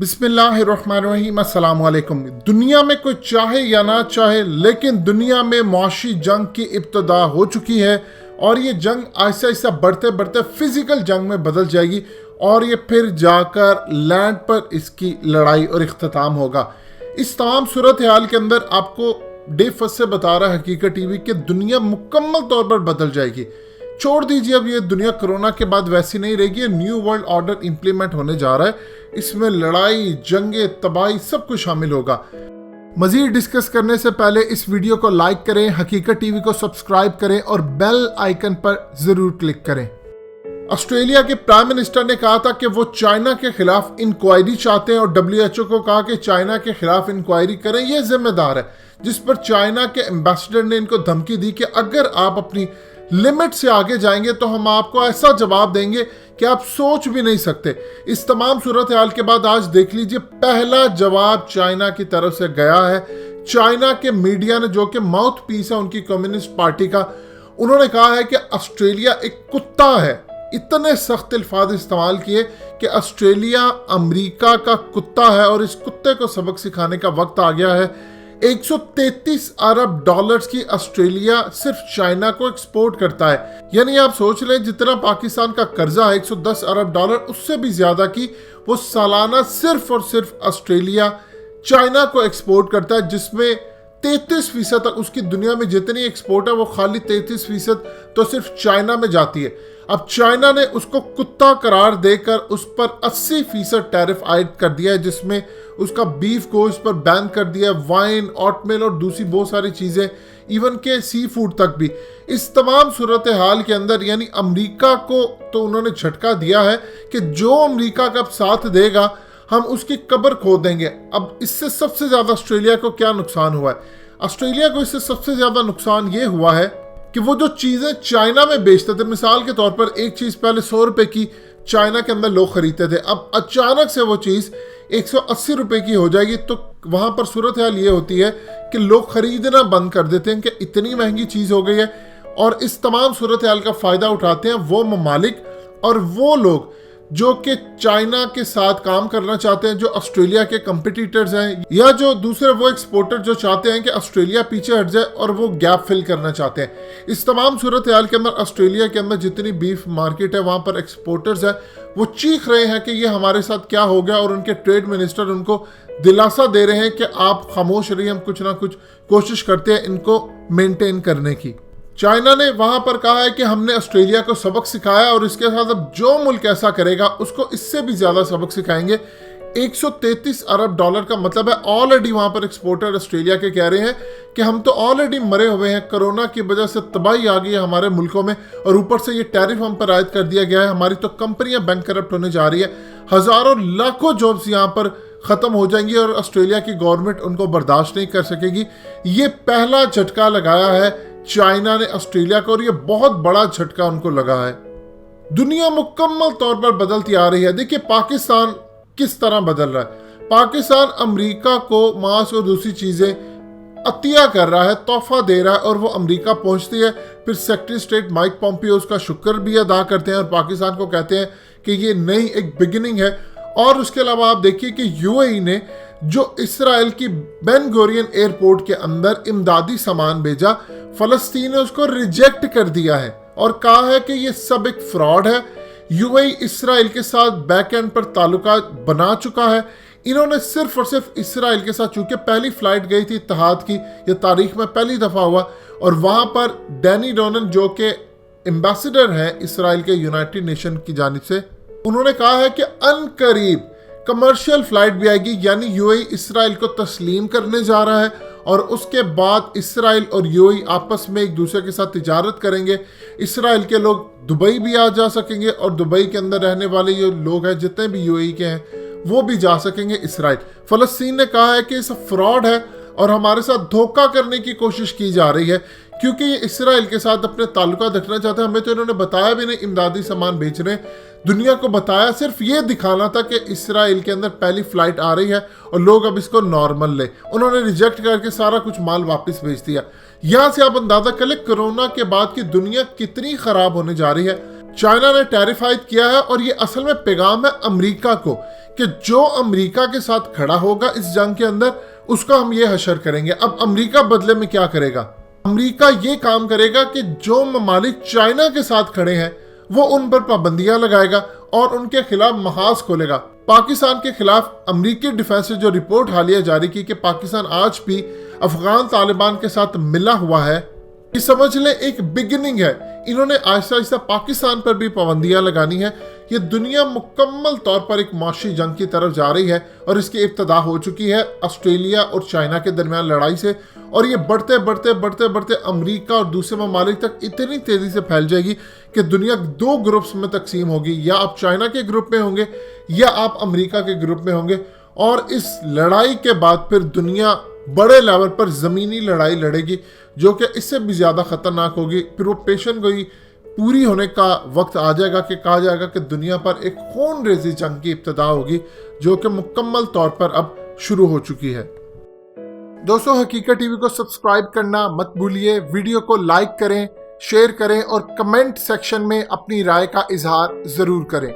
बिस्मिल्लाहिर्रहमानिर्रहीम, अस्सलाम वालेकुम। दुनिया में कोई चाहे या ना चाहे, लेकिन दुनिया में मुआशी जंग की इब्तिदा हो चुकी है और ये जंग आहिस्ता आहिस्ता बढ़ते बढ़ते फिजिकल जंग में बदल जाएगी और ये फिर जाकर लैंड पर इसकी लड़ाई और इख्तिताम होगा। इस तमाम सूरत हाल के अंदर आपको डे फर्स्ट से बता रहा है हकीकत टीवी कि दुनिया मुकम्मल तौर पर बदल जाएगी। छोड़ दीजिए, अब ये दुनिया कोरोना के बाद वैसी नहीं रहेगी। न्यू वर्ल्ड ऑर्डर इंप्लीमेंट होने जा रहा है। इसमें लड़ाई, जंगे, तबाही सब कुछ शामिल होगा। मजीद डिस्कस करने से पहले इस वीडियो को लाइक करें, हकीकत टीवी को सब्सक्राइब करें और बेल आइकन पर जरूर क्लिक करें। ऑस्ट्रेलिया के प्राइम मिनिस्टर ने कहा था कि वो चाइना के खिलाफ इंक्वायरी चाहते हैं और WHO को कहा कि चाइना के खिलाफ इंक्वायरी करें, ये जिम्मेदार है। जिस पर चाइना के एम्बेसडर ने इनको धमकी दी कि अगर आप अपनी लिमिट से आगे जाएंगे तो हम आपको ऐसा जवाब देंगे कि आप सोच भी नहीं सकते। इस तमाम सूरत हाल के बाद आज देख लीजिए, पहला जवाब चाइना की तरफ से गया है। चाइना के मीडिया ने, जो कि माउथ पीस है उनकी कम्युनिस्ट पार्टी का, उन्होंने कहा है कि ऑस्ट्रेलिया एक कुत्ता है। इतने सख्त अल्फाज इस्तेमाल किए कि ऑस्ट्रेलिया अमेरिका का कुत्ता है और इस कुत्ते को सबक सिखाने का वक्त आ गया है। 133 अरब डॉलर्स की ऑस्ट्रेलिया सिर्फ चाइना को एक्सपोर्ट करता है। यानी आप सोच लें, जितना पाकिस्तान का कर्जा है 110 अरब डॉलर, उससे भी ज्यादा की वो सालाना सिर्फ और सिर्फ ऑस्ट्रेलिया चाइना को एक्सपोर्ट करता है, जिसमें 33% तक उसकी दुनिया में जितनी एक्सपोर्ट है वो खाली 33% तो सिर्फ चाइना में जाती है। अब चाइना ने उसको कुत्ता करार देकर उस पर 80% टैरिफ आयद कर दिया है, जिसमें उसका बीफ गोश्त पर बैन कर दिया है, वाइन, ऑटमेल और दूसरी बहुत सारी चीजें, इवन के सी फूड तक भी। इस तमाम सूरत हाल के अंदर यानी अमेरिका को तो उन्होंने झटका दिया है कि जो अमेरिका का साथ देगा हम उसकी कब्र खोद देंगे। अब इससे सबसे ज्यादा ऑस्ट्रेलिया को क्या नुकसान हुआ है? ऑस्ट्रेलिया को इससे सबसे ज्यादा नुकसान ये हुआ है कि वो जो चीजें चाइना में बेचते थे, मिसाल के तौर पर एक चीज पहले 100 रुपए की चाइना के अंदर लोग खरीदते थे, अब अचानक से वो चीज 180 रुपए की हो जाएगी। तो वहां पर सूरत हाल ये होती है कि लोग खरीदना बंद कर देते हैं कि इतनी महंगी चीज हो गई है। और इस तमाम सूरत हाल का फायदा उठाते हैं वो ममालिक और वो लोग जो कि चाइना के साथ काम करना चाहते हैं, जो ऑस्ट्रेलिया के कंपिटिटर्स हैं, या जो दूसरे वो एक्सपोर्टर जो चाहते हैं कि ऑस्ट्रेलिया पीछे हट जाए और वो गैप फिल करना चाहते हैं। इस तमाम सूरत हाल के अंदर ऑस्ट्रेलिया के अंदर जितनी बीफ मार्केट है वहां पर एक्सपोर्टर्स है वो चीख रहे हैं कि ये हमारे साथ क्या हो गया, और उनके ट्रेड मिनिस्टर उनको दिलासा दे रहे हैं कि आप खामोश रहिए, हम कुछ ना कुछ कोशिश करते हैं इनको मेंटेन करने की। चाइना ने वहां पर कहा है कि हमने ऑस्ट्रेलिया को सबक सिखाया और इसके साथ अब जो मुल्क ऐसा करेगा उसको इससे भी ज्यादा सबक सिखाएंगे। 133 अरब डॉलर का मतलब है ऑलरेडी वहां पर एक्सपोर्टर ऑस्ट्रेलिया के कह रहे हैं कि हम तो ऑलरेडी मरे हुए हैं, कोरोना की वजह से तबाही आ गई है हमारे मुल्कों में और ऊपर से ये टैरिफ हम पर आयद कर दिया गया है। हमारी तो कंपनियां बैंकरप्ट होने जा रही है, हजारों लाखों जॉब्स यहाँ पर खत्म हो जाएंगी और ऑस्ट्रेलिया की गवर्नमेंट उनको बर्दाश्त नहीं कर सकेगी। ये पहला झटका लगाया है चाइना ने ऑस्ट्रेलिया को और ये बहुत बड़ा झटका उनको लगा है। दुनिया मुकम्मल तौर पर बदलती आ रही है। देखिए पाकिस्तान किस तरह बदल रहा है। पाकिस्तान अमेरिका को मांस और दूसरी चीजें अतिया कर रहा है, तोहफा दे रहा है, और वो अमेरिका पहुंचती है, फिर सेक्रेटरी स्टेट माइक पॉम्पियो उसका शुक्र भी अदा करते हैं और पाकिस्तान को कहते हैं कि ये नई एक बिगिनिंग है। और उसके अलावा आप देखिए कि UAE ने जो इसराइल की बेन गुरियन एयरपोर्ट के अंदर इमदादी सामान भेजा, फलस्तीन ने उसको रिजेक्ट कर दिया है और कहा है कि ये सब एक फ्रॉड है। UAE इसराइल के साथ बैक एंड पर ताल्लुकात बना चुका है। इन्होंने सिर्फ और सिर्फ इसराइल के साथ, चूंकि पहली फ्लाइट गई थी इत्तेहाद की, ये तारीख में पहली दफा हुआ, और वहां पर डैनी डोनन जो कि एम्बेसडर हैं इसराइल के यूनाइटेड नेशन की जानिब से, उन्होंने कहा है कि अनकरीब कमर्शियल फ्लाइट भी आएगी, यानी UAE इसराइल को तस्लीम करने जा रहा है और उसके बाद इसराइल और UAE आपस में एक दूसरे के साथ तिजारत करेंगे। इसराइल के लोग दुबई भी आ जा सकेंगे और दुबई के अंदर रहने वाले ये लोग हैं जितने भी UAE के हैं वो भी जा सकेंगे इसराइल। फलस्तीन ने कहा है कि सब फ्रॉड है और हमारे साथ धोखा करने की कोशिश की जा रही है, क्योंकि ये इसराइल के साथ अपने ताल्लुकात रखना चाहते हैं। हमें तो इन्होंने बताया भी नहीं इमदादी सामान बेच रहे हैं, दुनिया को बताया सिर्फ ये दिखाना था कि इसराइल के अंदर पहली फ्लाइट आ रही है और लोग अब इसको नॉर्मल ले। उन्होंने रिजेक्ट करके सारा कुछ माल वापस भेज दिया। यहां से आप अंदाजा कर ले कोरोना के बाद की दुनिया कितनी खराब होने जा रही है। चाइना ने टैरिफ आयद किया है और ये असल में पैगाम है अमेरिका को कि जो अमेरिका के साथ खड़ा होगा इस जंग के अंदर उसका हम ये हशर करेंगे। अब अमेरिका बदले में क्या करेगा? अमेरिका ये काम करेगा कि जो ममालिक चाइना के साथ खड़े हैं वो उन पर पाबंदियां लगाएगा और उनके खिलाफ महाज खोलेगा। पाकिस्तान के खिलाफ अमेरिकी डिफेंस से जो रिपोर्ट हालिया जारी की कि पाकिस्तान आज भी अफगान तालिबान के साथ मिला हुआ है, ये समझ ले एक बिगिनिंग है। इन्होंने आहिस्ता आहिस्ता पाकिस्तान पर भी पाबंदियां लगानी है। ये दुनिया मुकम्मल तौर पर एक मुआशी जंग की तरफ जा रही है और इसकी इब्तदा हो चुकी है ऑस्ट्रेलिया और चाइना के दरमियान लड़ाई से, और ये बढ़ते बढ़ते बढ़ते बढ़ते अमेरिका और दूसरे ममालिक तक इतनी तेजी से फैल जाएगी कि दुनिया 2 ग्रुप्स में तकसीम होगी। या आप चाइना के ग्रुप में होंगे या आप अमेरिका के ग्रुप में होंगे, और इस लड़ाई के बाद फिर दुनिया बड़े लेवल पर ज़मीनी लड़ाई लड़ेगी जो कि इससे भी ज़्यादा ख़तरनाक होगी। फिर वो पेशन गोई पूरी होने का वक्त आ जाएगा कि कहा जाएगा कि दुनिया पर एक खून रेज़ी जंग की इब्तिदा होगी जो कि मुकम्मल तौर पर अब शुरू हो चुकी है। दोस्तों, हकीकत टीवी को सब्सक्राइब करना मत भूलिए, वीडियो को लाइक करें, शेयर करें और कमेंट सेक्शन में अपनी राय का इजहार ज़रूर करें।